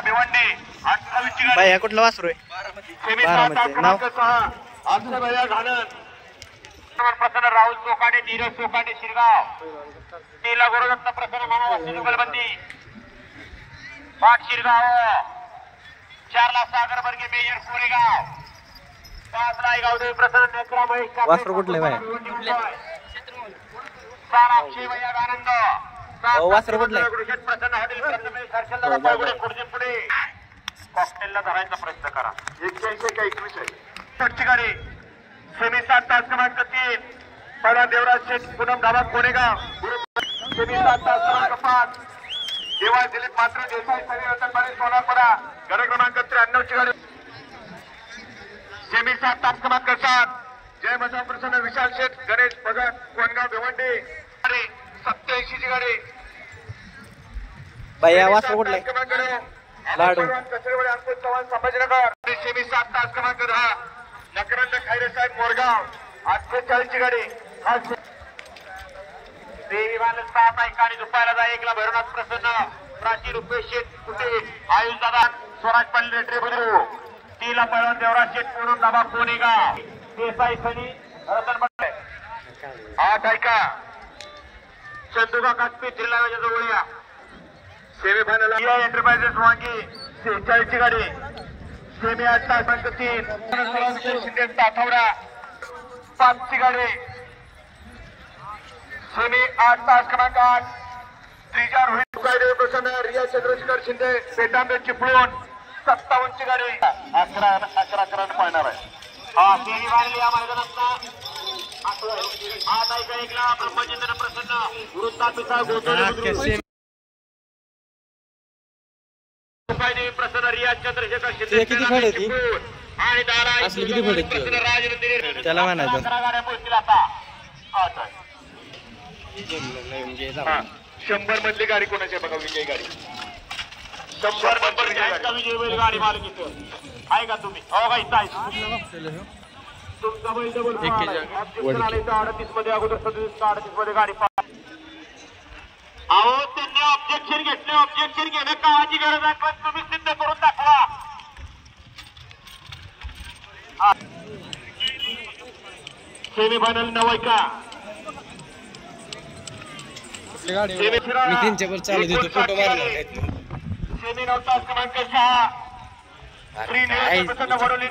भिवंडी 28 ची गाडी बाया कुठला वासरू आहे? बारामती. नाव आमचं भैया घाणन प्रसन्न राहुल चोकाडे नीरज चोकाडे शिरगाव टीला गुरुदत्त प्रसन्न मामा वासी जुगलबंदी पाट शिरगाव 4 ला सागर बर्गे मेजर कोरेगाव 5 ला गावदेवी प्रसन्न नेत्रा महेश वासरू कुठले बाया? साराक्षी भैया आनंद वासरू कुठले? प्रसन्न हॉटेल हर्षलदादा पायगुडे पुढे कॉकटेलला धरायचा प्रयत्न करा 81 का 21 आहे पुढची गाडी सेमी 7 तास क्रमांक 3 पहिला देवराज शेठ पूनम धाबा कोरेगाव सेमी 7 तास क्रमांक 5 देवा दिलीप मात्र देसाई सनी रतनबाई सोनारपरा गड क्रमांक 93 ची गाडी सेमी 7 तास क्रमांक 7 जय मसा प्रसन्न विशाल शेठ गणेश भगत कोणगाव भिवंडी 87 ची गाडी बाया वासरू कुठले? लाडू कचरेवाडी अंकुश चव्हाण संभाजीनगर सेमी 7 तास क्रमांक 10 नकरंद खैरे साहेब मोरगाव 48 ची गाडी देवी बाल 7 गाडी दुपायला जा 1 ला भैरवनाथ प्रसन्न प्राची रुपेश शेठ कुटे आयुष दादा स्वराज पल्ले ट्रेबलू 3 ला पहिलवान देवराज शेठ पूनम दाबा कोणेगाव देसाई सनी रतन बंडे 8 ऐका चंदुका कास्पी त्रिलाव्याच्या जवळ या सेमीफायनल एंटरप्राइजेस वांगी 46 ची गाडी सेमी 8 तास क्रमांक 3 शिंदे ताठवडा 5 ची गाडी सेमी 8 तास क्रमांक 8 त्रिजा रोहित गाडी प्रसन्न रिया चंद्रशेखर शिंदे पेटांबे चिपळूण 57 ची गाडी 11 पाळणार आहे हा सेमी वाढली या मैदानात 8 ऐका 1 ला ब्रह्मचंद्र प्रसन्न गुरुता पिता गोतोले प्रसन्न रिया चंद्रशेखर शिंदे किती फळ होती आणि दारा असली किती फळ होती राजनंदिनी त्याला म्हणायचं 11 गाड्या पोहोचतील आता 100 मधली गाडी कोणाची बघा विजय गाडी 100 नंबर विजय बैल गाडी मालक इथं आहे का तुम्ही हो का इथं आहे तुमचा बैल डबल 38 मध्ये अगोदर 37 मध्ये गाडी अहो त्यांनी ऑब्जेक्शन घेतले ऑब्जेक्शन घेणं काळाची गरज आहे पण तुम्ही सिद्ध करून दाखवा सेमीफायनल 9 ऐका सेमी 9 तास क्रमांक 6 श्री प्रसन्न वडोली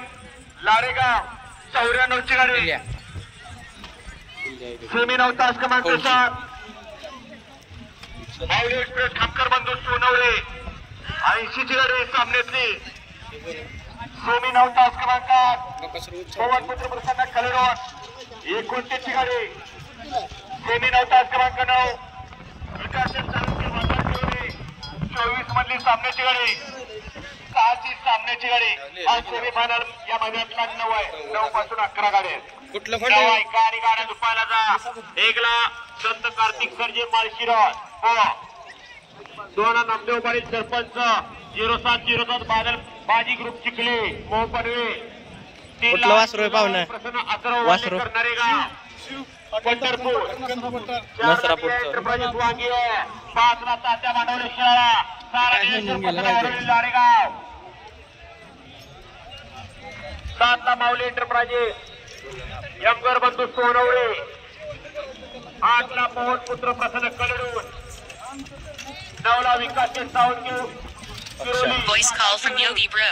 लाडेगाव 94 ची गाडी सेमी 9 तास क्रमांक 7 माऊली एक्सप्रेस खामकर बंधू सोनवळे 80 ची गाडी सामन्यातली सेमी 9 तास क्रमांक 8 पवन पुत्र प्रसन्न कलेरोड 29 ची गाडी सेमी 9 तास क्रमांक 9 विकास 24 मधली सामन्याची गाडी 6 ची सामन्याची गाडी आज सेमीफायनल या मैदानातला 9 आहे 9 पासून 11 गाड्या कुठलं गाडी गाड्या दुपायला जा 1 ला संत कार्तिक सरजे माळशिरस 2 ला नामदेव पाटील सरपंच 0707 बादल बाजी ग्रुप चिखले मोहपनवे 3 ला वासरू पाहुणं वासरू नरेगाव पंढरपूर नसरापूरचं 5 ला तात्या मांडवले शिराळा लाडेगाव 7 ला माऊली एंटरप्राइजेस यमगर बंधू सोनवळे 8 ला पवन पुत्र प्रसन्न कलडून 9 ला विकास Sawant Voice call from Yogi Bro.